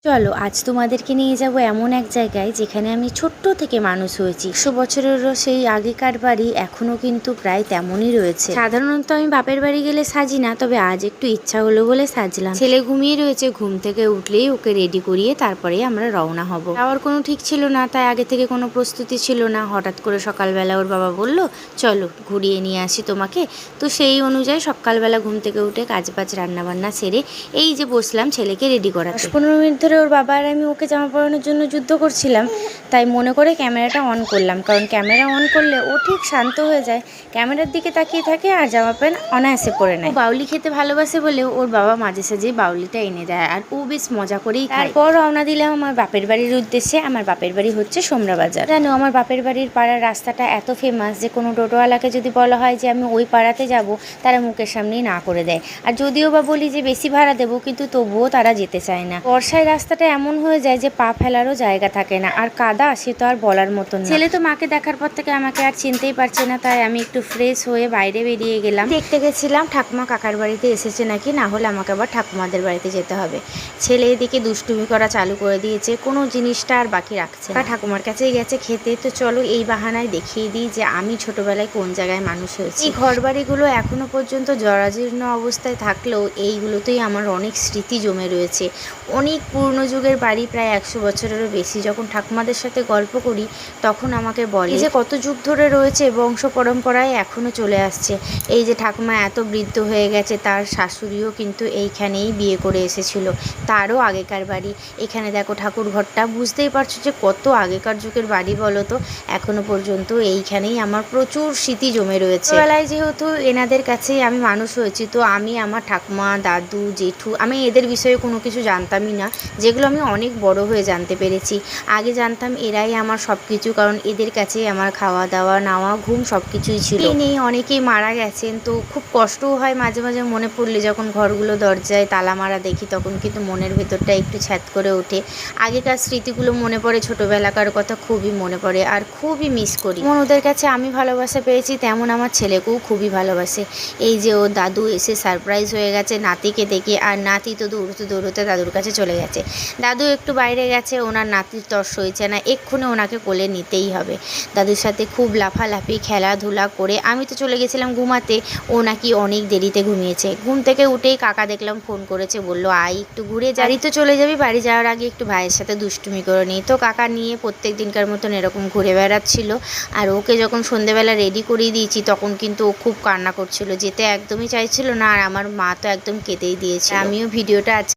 চলো আজ তোমাদেরকে নিয়ে যাব এমন এক জায়গায় যেখানে আমি ছোট্ট থেকে মানুষ হয়েছি। 100 বছরেরও সেই আগেকার বাড়ি এখনো কিন্তু প্রায় তেমনই রয়েছে। সাধারণত আমি বাপের বাড়ি গেলে সাজি না, তবে আজ একটু ইচ্ছা হলো বলে সাজলাম। ছেলে ঘুমিয়ে রয়েছে, ঘুম থেকে উঠলেই ওকে রেডি করিয়ে তারপরে আমরা রওনা হব। যাওয়ার কোনো ঠিক ছিল না, তাই আগে থেকে কোনো প্রস্তুতি ছিল না। হঠাৎ করে সকালবেলা ওর বাবা বলল চলো ঘুরিয়ে নিয়ে আসি তোমাকে। তো সেই অনুযায়ী সকালবেলা ঘুম থেকে উঠে কাজবাজ রান্নাবান্না সেরে এই যে বসলাম ছেলেকে রেডি করাতে। 10-15 মিনিট ধরে ওর বাবা আর আমি ওকে জামা পরানোর জন্য যুদ্ধ করছিলাম, তাই মনে করে ক্যামেরাটা অন করলাম, কারণ ক্যামেরা অন করলে ও ঠিক শান্ত হয়ে যায়, ক্যামেরার দিকে তাকিয়ে থাকে আর জামা প্যান্ট অনায়াসে পরে নেয়। বাউলি খেতে ভালোবাসে বলেও ওর বাবা মাঝে সাঝে বাউলিটা এনে দেয় আর ও বেশ মজা করেই খায়। তারপর রওনা দিলাম আমার বাপের বাড়ির উদ্দেশ্যে। আমার বাপের বাড়ি হচ্ছে সোমরা বাজার। জানো আমার বাপের বাড়ির পাড়ার রাস্তাটা এত ফেমাস যে কোনো টোটোওয়ালাকে যদি বলা হয় যে আমি ওই পাড়াতে যাব, তারা মুখের সামনেই না করে দেয়। আর যদিও বা বলি যে বেশি ভাড়া দেবো, কিন্তু তবুও তারা যেতে চায় না। বর্ষায় রাস্তাটা এমন হয়ে যায় যে পা ফেলারও জায়গা থাকে না, আর কাদা সে তো আর বলার মতন না। ছেলে তো মাকে দেখার পর থেকে আমাকে আর চিনতেই পারছে না, তাই আমি একটু ফ্রেশ হয়ে বাইরে বেরিয়ে গেলাম। দেখতে গেছিলাম ঠাকুমা কাকার বাড়িতে এসেছে নাকি, না হলে আমাকে আবার ঠাকুমাদের বাড়িতে যেতে হবে। ছেলে এদিকে দুষ্টুমি করা চালু করে দিয়েছে, কোনো জিনিসটা আর বাকি রাখছে না। ঠাকুমার কাছেই গেছে খেতে, তো চলো এই বাহানায় দেখিয়ে দিই যে আমি ছোটবেলায় কোন জায়গায় মানুষ হয়েছি। এই ঘর বাড়িগুলো এখনো পর্যন্ত জরাজীর্ণ অবস্থায় থাকলেও এইগুলোতেই আমার অনেক স্মৃতি জমে রয়েছে। অনেক পুরনো যুগের বাড়ি, প্রায় 100 বছরেরও বেশি। যখন ঠাকুমাদের সাথে গল্প করি তখন আমাকে বলে যে কত যুগ ধরে রয়েছে, বংশ পরম্পরায় এখনও চলে আসছে। এই যে ঠাকুমা এত বৃদ্ধ হয়ে গেছে, তার শাশুড়িও কিন্তু এইখানেই বিয়ে করে এসেছিল, তারও আগেকার বাড়ি। এখানে দেখো ঠাকুর ঘরটা, বুঝতেই পারছো যে কত আগেকার যুগের বাড়ি বলো তো। এখনো পর্যন্ত এইখানেই আমার প্রচুর স্মৃতি জমে রয়েছে। ছোটবেলায় যেহেতু এনাদের কাছেই আমি মানুষ হয়েছি, তো আমি আমার ঠাকুমা, দাদু, জেঠু, আমি এদের বিষয়ে কোনো কিছু জানতামই না, যেগুলো আমি অনেক বড় হয়ে জানতে পেরেছি। আগে জানতাম এরাই আমার সব কিছু, কারণ এদের কাছেই আমার খাওয়া দাওয়া, নাওয়া, ঘুম সব কিছুই ছিল। নেই অনেকেই মারা গেছেন, তো খুব কষ্টও হয় মাঝে মাঝে মনে পড়লে। যখন ঘরগুলো দরজায় তালা মারা দেখি তখন কিন্তু মনের ভেতরটা একটু ছ্যাদ করে ওঠে। আগেকার স্মৃতিগুলো মনে পড়ে, ছোটোবেলাকার কথা খুবই মনে পড়ে আর খুবই মিস করি। যেমন ওদের কাছে আমি ভালোবাসা পেয়েছি, তেমন আমার ছেলেকেও খুবই ভালোবাসে। এই যে ওর দাদু এসে সারপ্রাইজ হয়ে গেছে নাতিকে দেখে, আর নাতি তো দৌড়তে দৌড়তে দাদুর কাছে চলে গেছে। দাদু একটু বাইরে গেছে, ওনার নাতির তর সইছে না, এক্ষুনি ওনাকে কোলে নিতেই হবে। দাদুর সাথে খুব লাফালাফি খেলাধুলা করে আমি তো চলে গেছিলাম ঘুমাতে, ও নাকি অনেক দেরিতে ঘুমিয়েছে। ঘুম থেকে উঠেই কাকা দেখলাম ফোন করেছে, বললো আয় একটু ঘুরে যা। বাড়ি তো চলে যাবি, বাড়ি যাওয়ার আগে একটু ভাইয়ের সাথে দুষ্টুমি করে নিই। তো কাকা নিয়ে প্রত্যেক দিনকার মতন এরকম ঘুরে বেড়াচ্ছিল। আর ওকে যখন সন্ধেবেলা রেডি করিয়ে দিয়েছি তখন কিন্তু ও খুব কান্না করছিল, যেতে একদমই চাইছিল না। আর আমার মা তো একদম কেঁদেই দিয়েছে। আমিও ভিডিওটা